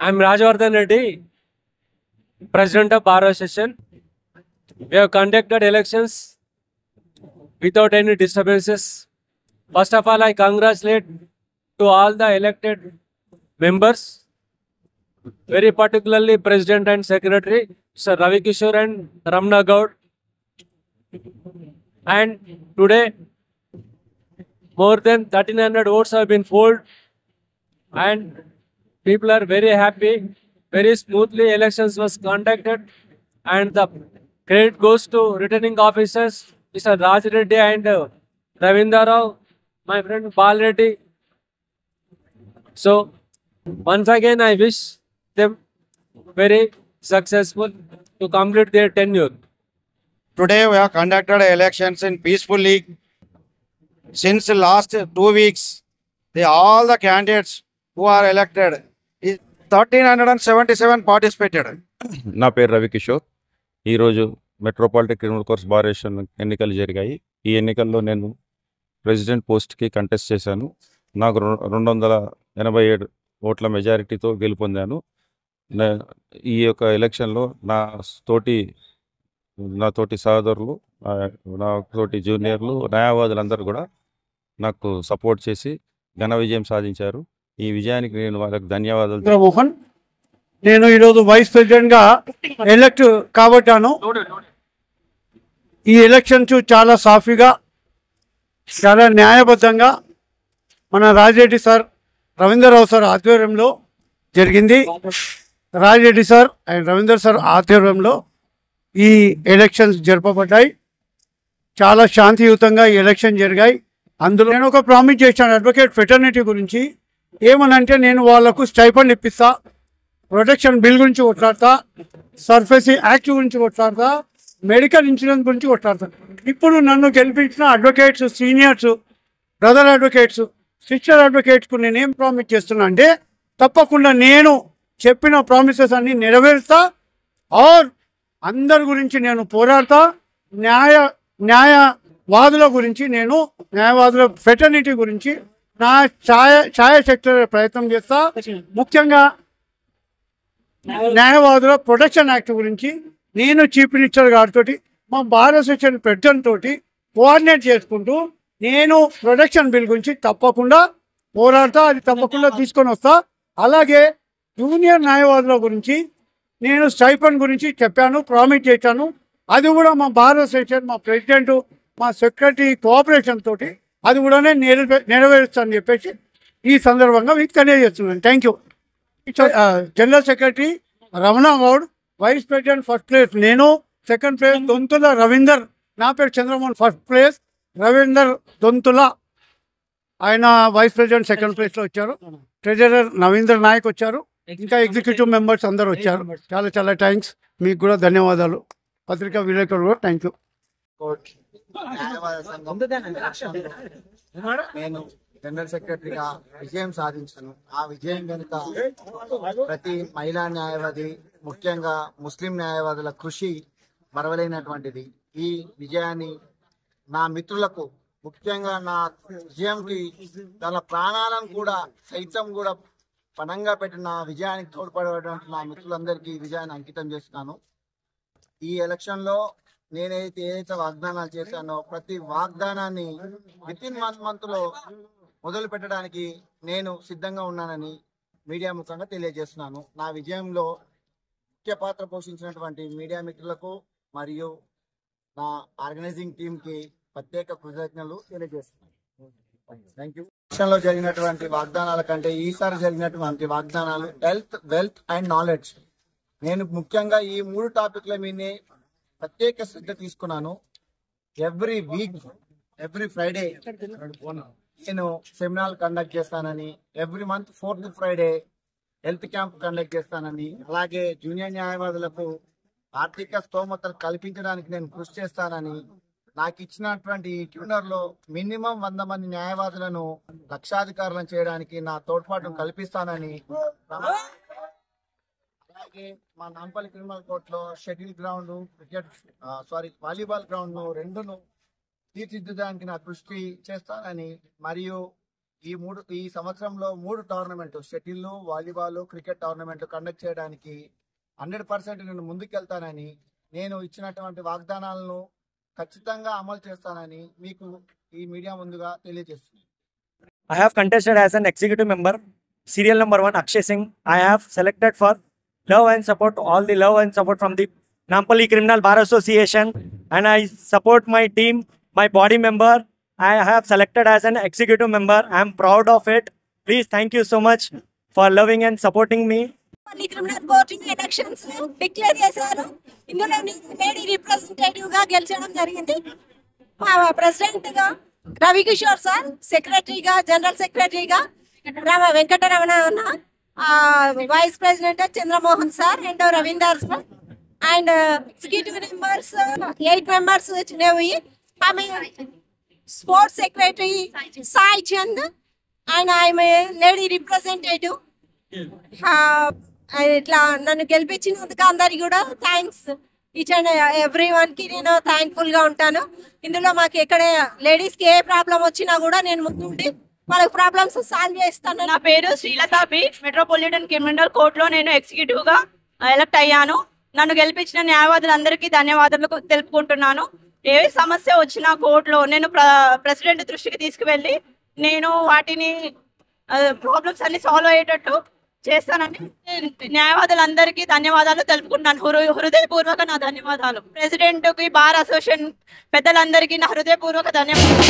I'm Rajvardhan Reddy, President of Bar Association. We have conducted elections without any disturbances. First of all, I congratulate to all the elected members, very particularly President and Secretary, Sir Ravi Kishore and Ramna Gaud. And today, more than 1300 votes have been polled, and people are very happy. Very smoothly elections was conducted, and the credit goes to returning officers, Mr. Raj Reddy and Ravinder Rao, my friend Bal Reddy. So once again, I wish them very successful to complete their tenure. Today we have conducted elections in peacefully. Since the last 2 weeks, all the candidates who are elected, 1377 participated. నా పేరు రవి కిషోర్. ఈరోజు metropolitan criminal course bar association ఎన్నికలు జరిగాయి. ఈ ఎన్నికల్లో నేను president పోస్ట్కి contest చేశాను. నాకు 287 ఓట్ల మెజారిటీతో గెలుపొందాను. ఈ యొక్క ఎలక్షన్లో నా తోటి సహోదరులు, నా తోటి జూనియర్లు, న్యాయవాదులందరూ కూడా నాకు సపోర్ట్ చేసి ఘన విజయం సాధించారు. ఈ విజయానికి నేను వాళ్ళకి ధన్యవాదాలు. మోహన్, నేను ఈరోజు వైస్ ప్రెసిడెంట్గా ఎలక్ట్ కాబట్టాను. ఈ ఎలక్షన్స్ చాలా సాఫీగా, చాలా న్యాయబద్ధంగా మన రాజిరెడ్డి సార్, రవీంద్రరావు సార్ ఆధ్వర్యంలో జరిగింది. Rajireddy sir and Ravinder sir ఆధ్వర్యంలో ఈ ఎలక్షన్స్ జరపబడ్డాయి. చాలా శాంతియుతంగా ఈ ఎలక్షన్ జరిగాయి. అందులో నేను ఒక ప్రామిస్ చేశాను అడ్వకేట్ ఫెటర్నిటీ గురించి. ఏమనంటే, నేను వాళ్లకు స్టైఫండ్ ఇప్పిస్తా, ప్రొటెక్షన్ బిల్ గురించి కొట్లాడతా, సర్ఫేసీ యాక్ట్ గురించి కొట్లాడతా, మెడికల్ ఇన్సూరెన్స్ గురించి కొట్లాడతా. ఇప్పుడు నన్ను గెలిపించిన advocates, seniors, brother advocates, sister అడ్వకేట్స్కు నేనేం ప్రామిస్ చేస్తున్నా అంటే, తప్పకుండా నేను చెప్పిన ప్రామిసెస్ అన్ని నెరవేరుస్తా. ఆర్ అందరి గురించి నేను పోరాడతా. న్యాయవాదుల గురించి, న్యాయవాదుల ఫెటర్నిటీ గురించి నా ఛాయాశక్తుల ప్రయత్నం చేస్తా. ముఖ్యంగా న్యాయవాదుల ప్రొటెక్షన్ యాక్ట్ గురించి నేను చీఫ్ మినిస్టర్ గారితో, మా బార్ అసోసియేషన్ ప్రెసిడెంట్ తోటి కోఆర్డినేట్ చేసుకుంటూ నేను ప్రొటెక్షన్ బిల్ గురించి తప్పకుండా పోరాడతా. అది తప్పకుండా తీసుకొని వస్తా. అలాగే జూనియర్ న్యాయవాదుల గురించి నేను స్టైఫండ్ గురించి చెప్పాను, ప్రామిస్ చేశాను. అది కూడా మా బార్ అసోసియేషన్, మా ప్రెసిడెంట్, మా సెక్రటరీ కోఆపరేషన్ తోటి అది కూడా నెరవేరుస్తానని చెప్పేసి ఈ సందర్భంగా మీకు తెలియజేస్తున్నాను. Thank you. General secretary Ramana Goud, vice president first place నేను, సెకండ్ ప్లేస్ దొంతుల రవీందర్, నా పేరు చంద్రమోహన్, ఫస్ట్ ప్లేస్ రవీందర్ దొంతుల, ఆయన వైస్ ప్రెసిడెంట్ సెకండ్ ప్లేస్లో వచ్చారు. ట్రెజరర్ నవీందర్ నాయక్ వచ్చారు. ఇంకా ఎగ్జిక్యూటివ్ మెంబర్స్ అందరూ వచ్చారు. చాలా చాలా థ్యాంక్స్. మీకు కూడా ధన్యవాదాలు. పత్రికా విలేకరులు కూడా థ్యాంక్ యూ. నేను జనరల్ సెక్రటరీగా విజయం సాధించాను. ఆ విజయం కనుక ప్రతి మహిళా న్యాయవాది, ముఖ్యంగా ముస్లిం న్యాయవాదుల కృషి మరవలేనటువంటిది. ఈ విజయాన్ని నా మిత్రులకు, ముఖ్యంగా నా విజయంకి తన ప్రాణాలను కూడా సైతం కూడా పణంగా పెట్టిన విజయానికి తోడ్పడేటువంటి నా మిత్రులందరికీ ఈ విజయాన్ని అంకితం చేస్తున్నాను. ఈ ఎలక్షన్లో ఏదైతే వాగ్దానాలు చేశానో ప్రతి వాగ్దానాన్ని వితిన్ 1 month మొదలు పెట్టడానికి నేను సిద్ధంగా ఉన్నానని మీడియా ముఖంగా తెలియజేస్తున్నాను. నా విజయంలో ముఖ్య పాత్ర పోషించినటువంటి మీడియా మిత్రులకు మరియు నా ఆర్గనైజింగ్ టీంకి ప్రత్యేక కృతజ్ఞతలు తెలియజేస్తున్నాను. Thank you. ఎలక్షన్లో జరిగినటువంటి వాగ్దానాల కంటే ఈసారి జరిగినటువంటి వాగ్దానాలు హెల్త్, వెల్త్ అండ్ నాలెడ్జ్. నేను ముఖ్యంగా ఈ 3 టాపిక్ల మీదే ప్రత్యేక శ్రద్ధ తీసుకున్నాను. ఎవ్రీ వీక్, ఎవ్రీ ఫ్రైడే నేను సెమినార్ కండక్ట్ చేస్తానని, every month 4th Friday health camp conduct చేస్తానని, అలాగే జూనియర్ న్యాయవాదులకు ఆర్థిక స్తోమతలు కల్పించడానికి నేను కృషి చేస్తానని, నాకు ఇచ్చినటువంటి ఈ ట్యూనర్లో మినిమం 100 మంది న్యాయవాదులను లక్షాధికారులను చేయడానికి నా తోడ్పాటును కల్పిస్తానని, అలాగే మా నాంపల్లి క్రిమినల్ కోర్టులో షటిల్ గ్రౌండ్, వాలీబాల్ గ్రౌండ్ 2ను తీర్చిదిద్దడానికి నా కృషి చేస్తానని, మరియు ఈ సంవత్సరంలో 3 tournament shuttle, volleyball, cricket tournament conduct చేయడానికి 100% నేను ముందుకెళ్తానని, నేను ఇచ్చినటువంటి వాగ్దానాలను ఖచ్చితంగా అమలు చేస్తానని మీకు ఈ మీడియా ముందుగా తెలియజేస్తున్నాను. I have contested as an executive member, serial number 1 Akshay Singh. I have selected for love and support, all the love and support from the Nampally Criminal Bar Association, and I support my team, my body member. I have selected as an executive member. I am proud of it. Please, thank you so much for loving and supporting me. Criminal court elections declare చేశారు. ఇందులో lady representative గా గెలిచడం జరిగింది. President గా Ravikishore sir, సెక్రటరీగా general సెక్రటరీగా వెంకటరమణ అన్న, vice president Chandramohan sir and Ravinder sir, and executive members 8 members వచ్చినవి. ఆమె sports secretary Sai Chand and ఆమె లేడీ రిప్రజెంటేటివ్. ఇట్లా నన్ను గెలిపించినందుకు అందరికి కూడా థ్యాంక్స్. ఈచ్ అండ్ ఎవ్రీ వన్కి నేను థ్యాంక్ఫుల్గా ఉంటాను. ఇందులో మాకు ఎక్కడ లేడీస్కి ఏ ప్రాబ్లం వచ్చినా కూడా నేను ముందుండి వాళ్ళకి ప్రాబ్లమ్స్ సాల్వ్ చేస్తాను. నా పేరు శ్రీలత బి. మెట్రోపాలిటన్ క్రిమినల్ కోర్టులో నేను ఎగ్జిక్యూటివ్గా ఎలక్ట్ అయ్యాను. నన్ను గెలిపించిన న్యాయవాదులందరికీ ధన్యవాదాలు తెలుపుకుంటున్నాను. ఏ సమస్య వచ్చినా కోర్టులో నేను ప్రెసిడెంట్ దృష్టికి తీసుకువెళ్ళి నేను వాటిని ప్రాబ్లమ్స్ అన్ని సాల్వ్ అయ్యేటట్టు చేస్తానని న్యాయవాదులందరికీ ధన్యవాదాలు తెలుపుకుంటున్నాను. హృదయపూర్వక నా ధన్యవాదాలు. ప్రెసిడెంట్కి, బార్ అసోసియేషన్ పెద్దలందరికీ నా హృదయపూర్వక ధన్యవాదాలు.